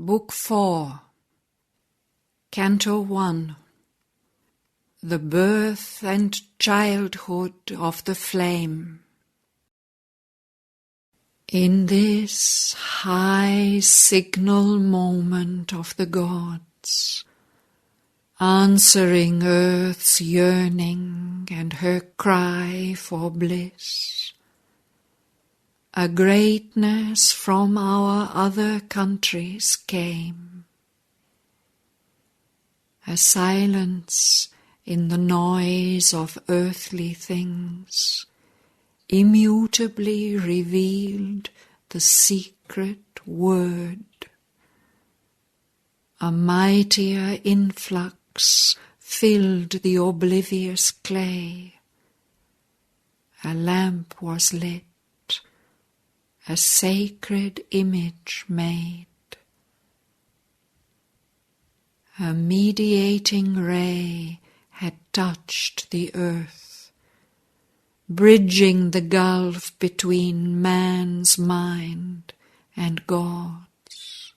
Book 4, Canto 1. The birth and childhood of the flame. In this high signal moment of the gods, answering earth's yearning and her cry for bliss, a greatness from our other countries came, a silence in the noise of earthly things immutably revealed the secret word. A mightier influx filled the oblivious clay. A lamp was lit, a sacred image made. A mediating ray had touched the earth, bridging the gulf between man's mind and God's.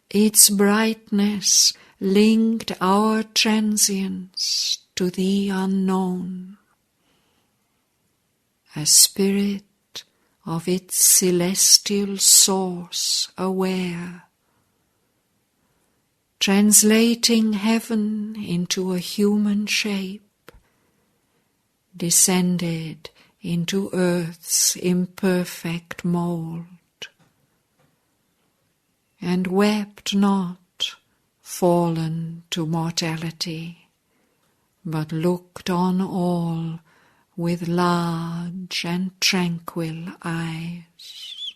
Its brightness linked our transience to the unknown. A spirit of its celestial source aware, translating heaven into a human shape, descended into earth's imperfect mould, and wept not, fallen to mortality, but looked on all with large and tranquil eyes.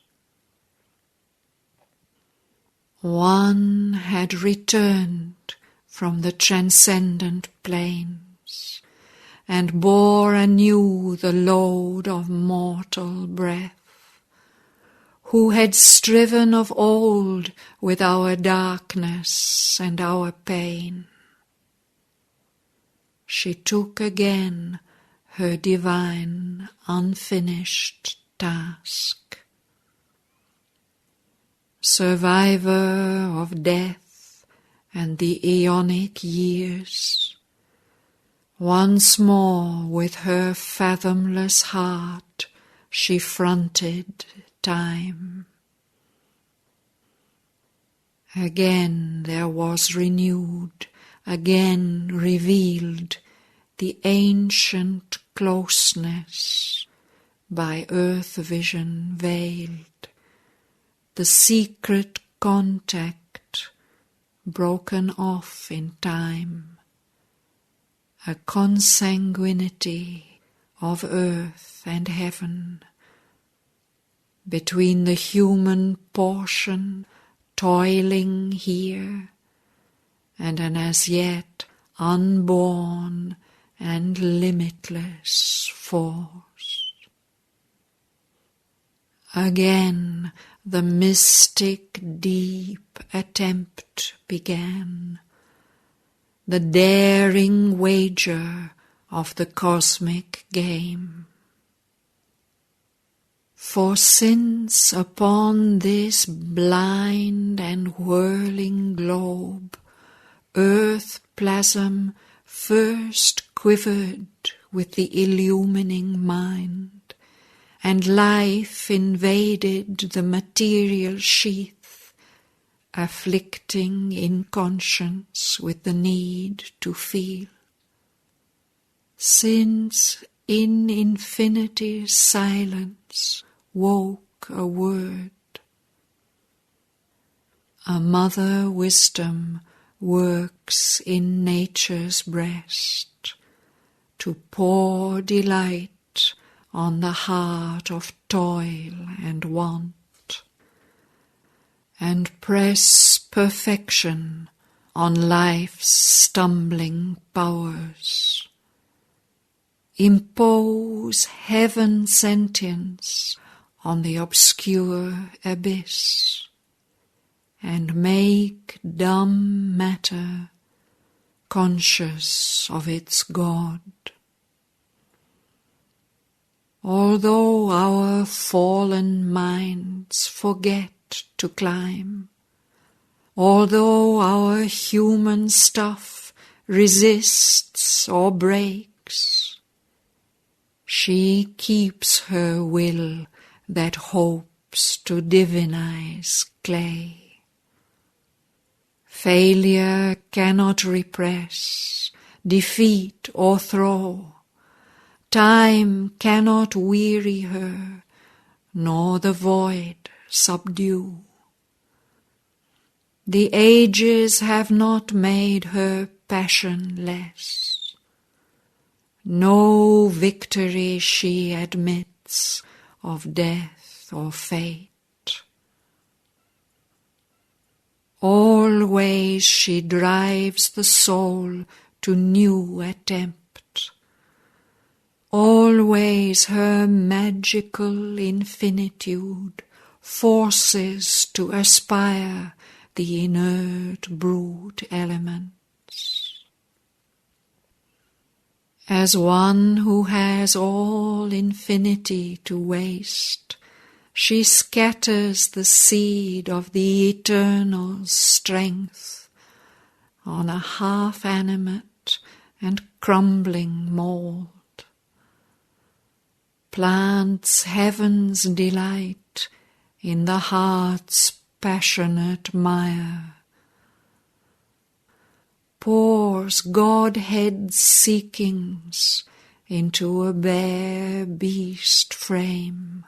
One had returned from the transcendent plains, and bore anew the load of mortal breath, who had striven of old with our darkness and our pain. She took again her divine unfinished task. Survivor of death and the aeonic years, once more with her fathomless heart she fronted time. Again there was renewed, again revealed, the ancient closeness, by earth vision veiled, the secret contact broken off in time, a consanguinity of earth and heaven, between the human portion toiling here and an as yet unborn and limitless force. Again the mystic deep attempt began, the daring wager of the cosmic game. For since upon this blind and whirling globe Earth-plasm first quivered with the illumining mind, and life invaded the material sheath, afflicting inconscience with the need to feel. Since in infinity's silence woke a word, a mother wisdom works in nature's breast to pour delight on the heart of toil and want, and press perfection on life's stumbling powers, impose heaven sentience on the obscure abyss, and make dumb matter conscious of its God. Although our fallen minds forget to climb, although our human stuff resists or breaks, she keeps her will that hopes to divinize clay. Failure cannot repress, defeat or throw. Time cannot weary her, nor the void subdue. The ages have not made her passionless. No victory she admits of death or fate. Always she drives the soul to new attempt. Always her magical infinitude forces to aspire the inert brute elements. As one who has all infinity to waste, she scatters the seed of the eternal's strength on a half-animate and crumbling mould. Plants heaven's delight in the heart's passionate mire, pours godhead's seekings into a bare beast frame,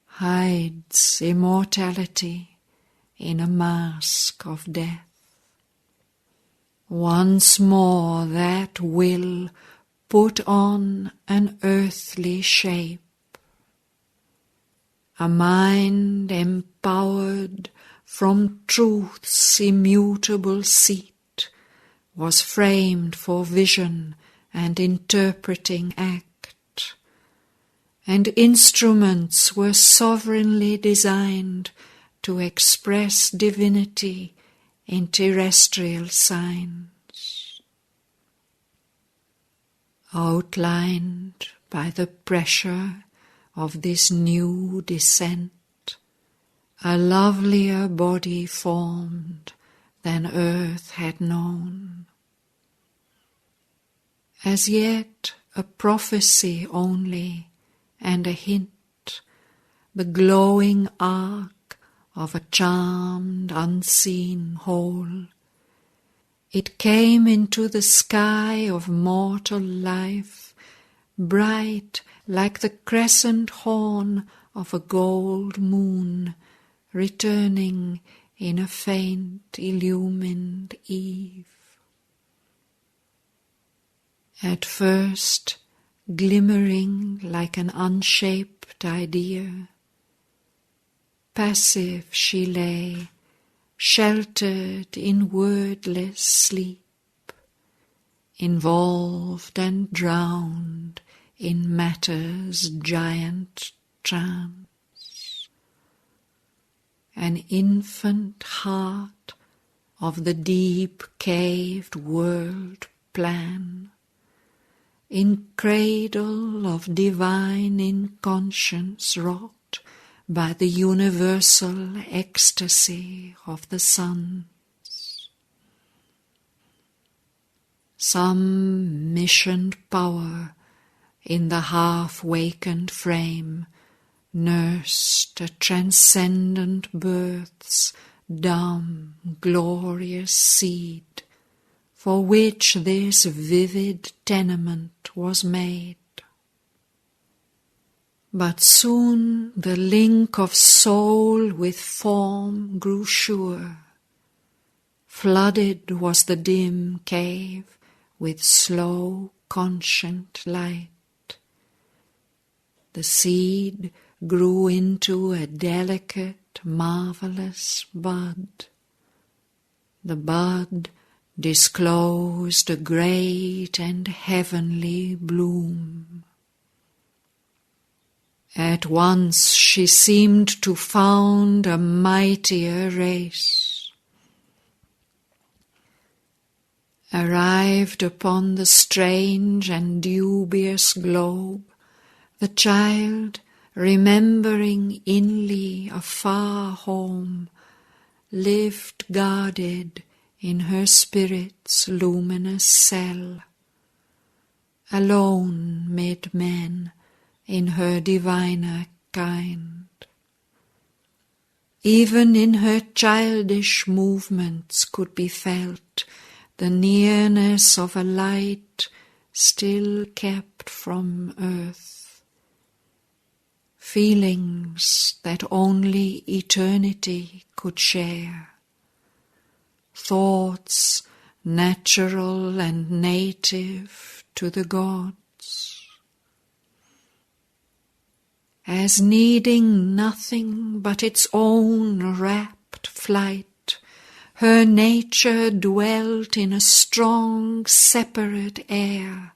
hides immortality in a mask of death. Once more that will put on an earthly shape, a mind empowered from truth's immutable seat was framed for vision and interpreting act, and instruments were sovereignly designed to express divinity in terrestrial signs. Outlined by the pressure of this new descent, a lovelier body formed than earth had known. As yet a prophecy only, and a hint, the glowing arc of a charmed unseen whole. It came into the sky of mortal life, bright like the crescent horn of a gold moon, returning in a faint illumined eve. At first, glimmering like an unshaped idea, passive she lay, sheltered in wordless sleep, involved and drowned in matter's giant trance. An infant heart of the deep-caved world plan, in cradle of divine inconscience wrought by the universal ecstasy of the suns. Some missioned power in the half-wakened frame nursed a transcendent birth's dumb, glorious seed, for which this vivid tenement was made. But soon the link of soul with form grew sure. Flooded was the dim cave with slow, conscient light. The seed grew into a delicate, marvelous bud. The bud disclosed a great and heavenly bloom. At once she seemed to found a mightier race. Arrived upon the strange and dubious globe, the child, remembering inly a far home, lived guarded in her spirit's luminous cell, alone mid men in her diviner kind. Even in her childish movements could be felt the nearness of a light still kept from earth, feelings that only eternity could share, thoughts natural and native to the gods. As needing nothing but its own rapt flight, her nature dwelt in a strong, separate air,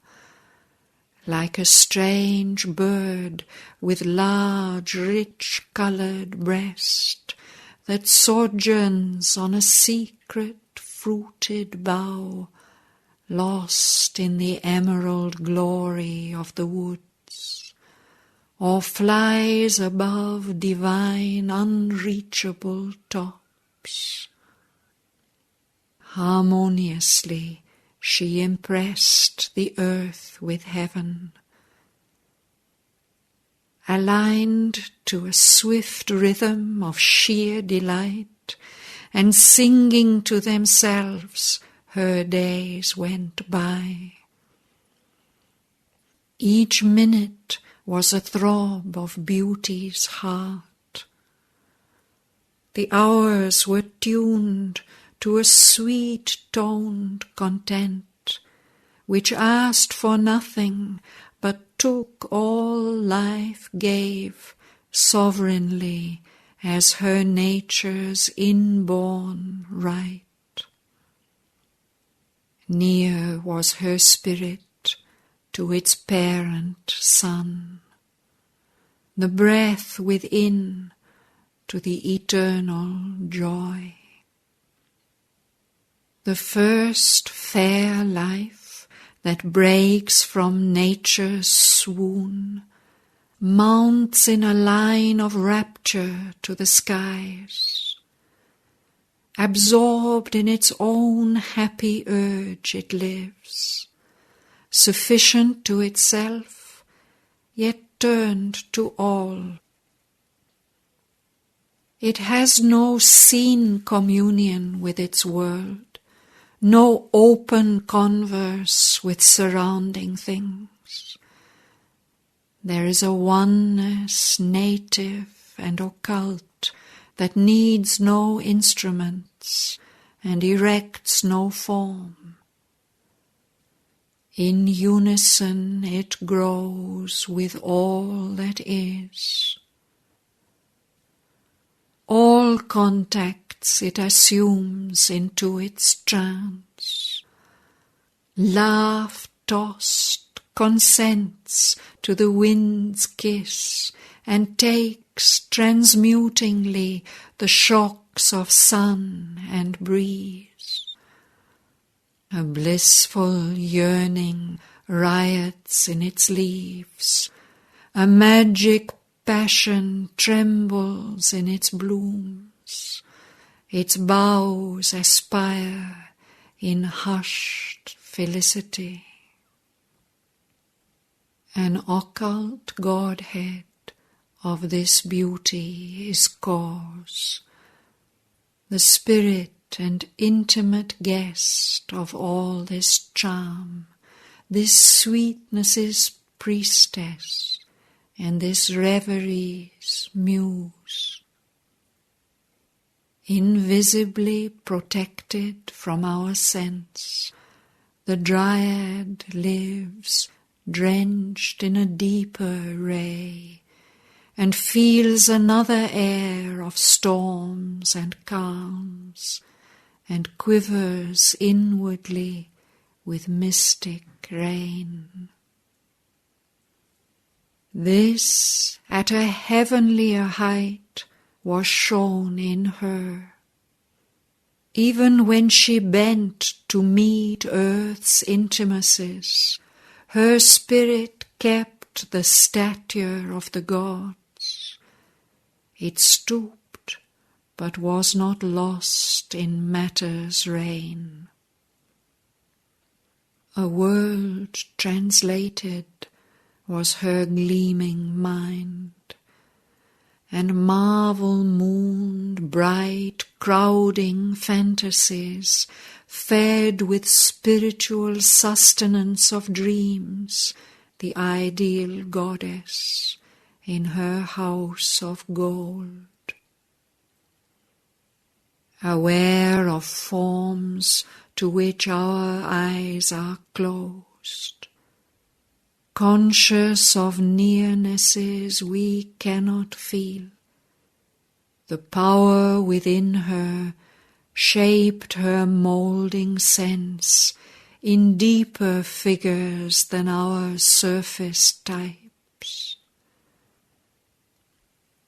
like a strange bird with large, rich-coloured breast that sojourns on a secret, fruited bough, lost in the emerald glory of the woods, or flies above divine, unreachable tops. Harmoniously she impressed the earth with heaven, aligned to a swift rhythm of sheer delight, and singing to themselves her days went by. Each minute was a throb of beauty's heart. The hours were tuned to a sweet-toned content, which asked for nothing, but took all life gave sovereignly as her nature's inborn right. Near was her spirit to its parent sun, the breath within to the eternal joy. The first fair life that breaks from nature's swoon mounts in a line of rapture to the skies. Absorbed in its own happy urge it lives, sufficient to itself, yet turned to all. It has no seen communion with its world, no open converse with surrounding things. There is a oneness native and occult that needs no instruments and erects no form. In unison it grows with all that is. All contacts it assumes into its trance. Laugh-tossed consents to the wind's kiss and takes transmutingly the shocks of sun and breeze. A blissful yearning riots in its leaves, a magic passion trembles in its blooms, its boughs aspire in hushed felicity. An occult godhead of this beauty is cause, the spirit and intimate guest of all this charm, this sweetness's priestess, and this reverie's muse. Invisibly protected from our sense, the dryad lives drenched in a deeper ray, and feels another air of storms and calms, and quivers inwardly with mystic rain. This, at a heavenlier height, was shown in her. Even when she bent to meet earth's intimacies, her spirit kept the stature of the gods. It stooped, but was not lost in matter's reign. A world translated was her gleaming mind, and marvel-mooned bright crowding fantasies, fed with spiritual sustenance of dreams, the ideal goddess in her house of gold. Aware of forms to which our eyes are closed, conscious of nearnesses we cannot feel, the power within her shaped her moulding sense in deeper figures than our surface types.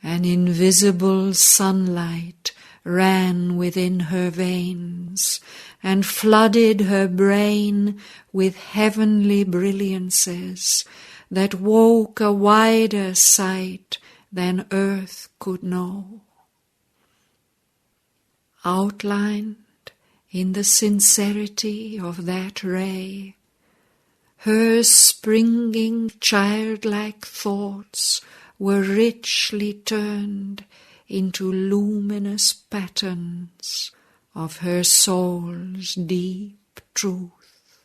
An invisible sunlight ran within her veins and flooded her brain with heavenly brilliances that woke a wider sight than earth could know. Outlined in the sincerity of that ray, her springing childlike thoughts were richly turned into luminous patterns of her soul's deep truth.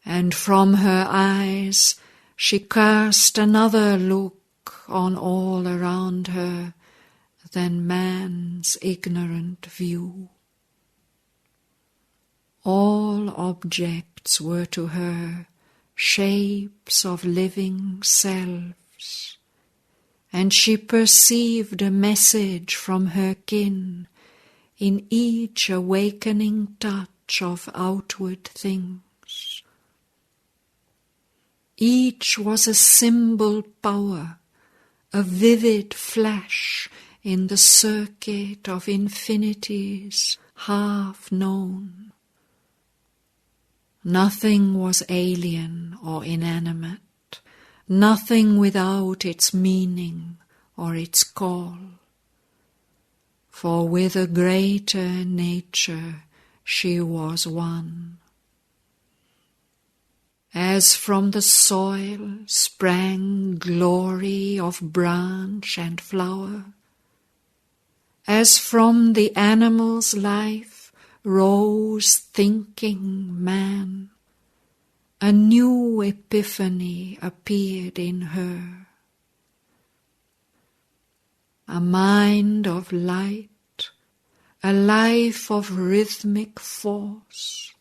And from her eyes she cast another look on all around her than man's ignorant view. All objects were to her shapes of living selves, and she perceived a message from her kin in each awakening touch of outward things. Each was a symbol power, a vivid flash in the circuit of infinities half known. Nothing was alien or inanimate, nothing without its meaning or its call. For with a greater nature she was one. As from the soil sprang glory of branch and flower, as from the animal's life rose thinking man, a new epiphany appeared in her. A mind of light, a life of rhythmic force,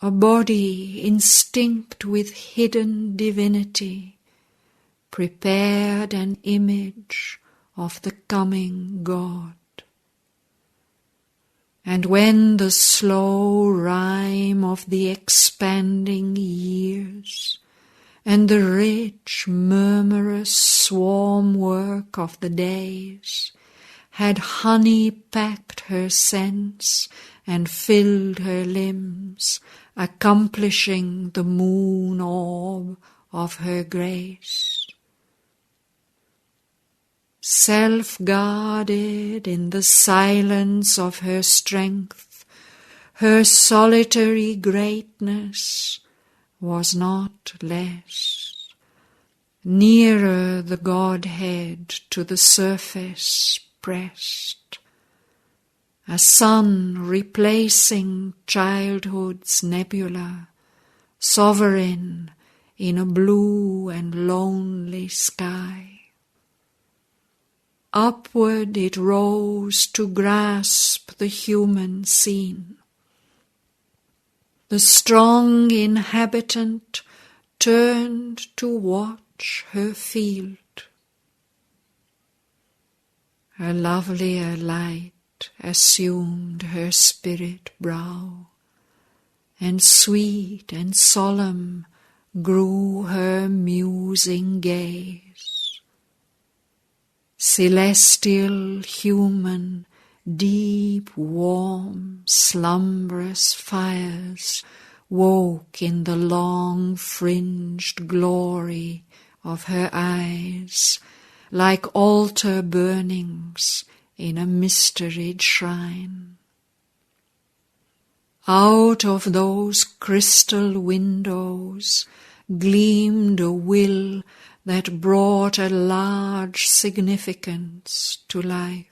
a body instinct with hidden divinity, prepared an image of the coming God. And when the slow rhyme of the expanding years and the rich murmurous swarm work of the days had honey-packed her sense and filled her limbs, accomplishing the moon orb of her grace, self-guarded in the silence of her strength, her solitary greatness was not less. Nearer the godhead to the surface pressed, a sun replacing childhood's nebula, sovereign in a blue and lonely sky. Upward it rose to grasp the human scene. The strong inhabitant turned to watch her field. A lovelier light assumed her spirit brow, and sweet and solemn grew her musing gaze. Celestial, human, deep, warm, slumbrous fires woke in the long-fringed glory of her eyes, like altar burnings in a mysteried shrine. Out of those crystal windows gleamed a will that brought a large significance to life.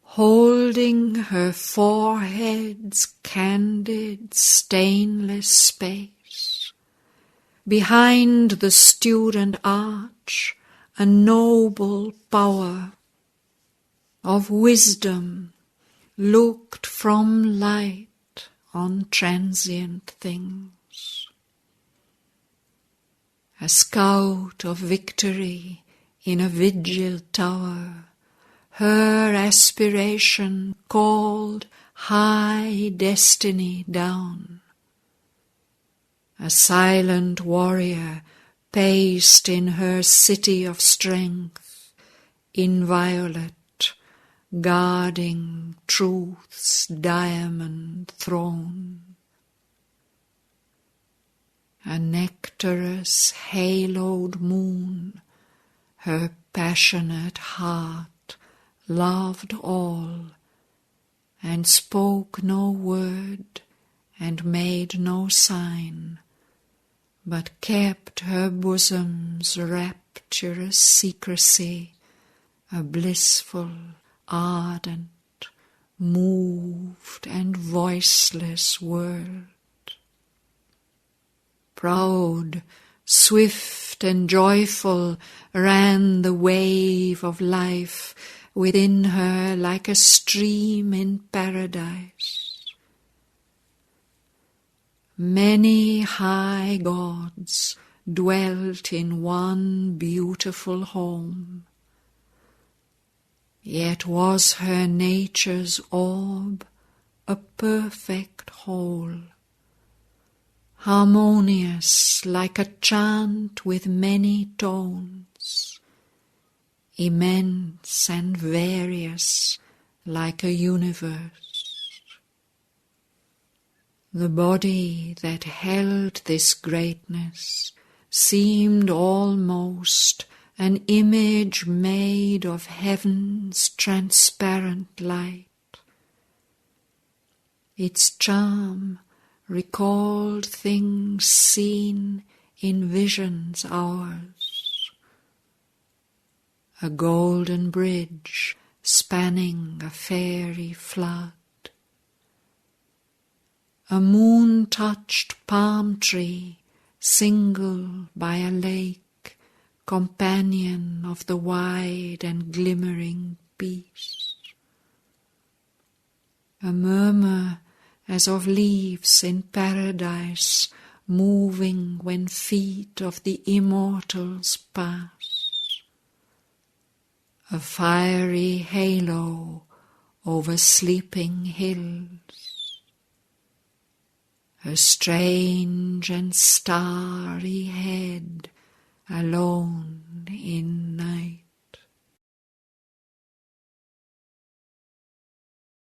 Holding her forehead's candid, stainless space, behind the student arch, a noble power of wisdom looked from light on transient things. A scout of victory in a vigil tower, her aspiration called high destiny down. A silent warrior paced in her city of strength, inviolate, guarding truth's diamond throne. A nectarous haloed moon, her passionate heart loved all, and spoke no word and made no sign, but kept her bosom's rapturous secrecy a blissful, ardent, moved and voiceless world. Proud, swift and joyful ran the wave of life within her like a stream in paradise. Many high gods dwelt in one beautiful home, yet was her nature's orb a perfect whole, harmonious like a chant with many tones, immense and various like a universe. The body that held this greatness seemed almost an image made of heaven's transparent light. Its charm recalled things seen in visions ours. A golden bridge spanning a fairy flood, a moon-touched palm tree single by a lake, companion of the wide and glimmering peace. A murmur as of leaves in paradise moving when feet of the immortals pass. A fiery halo over sleeping hills. A strange and starry head alone in night.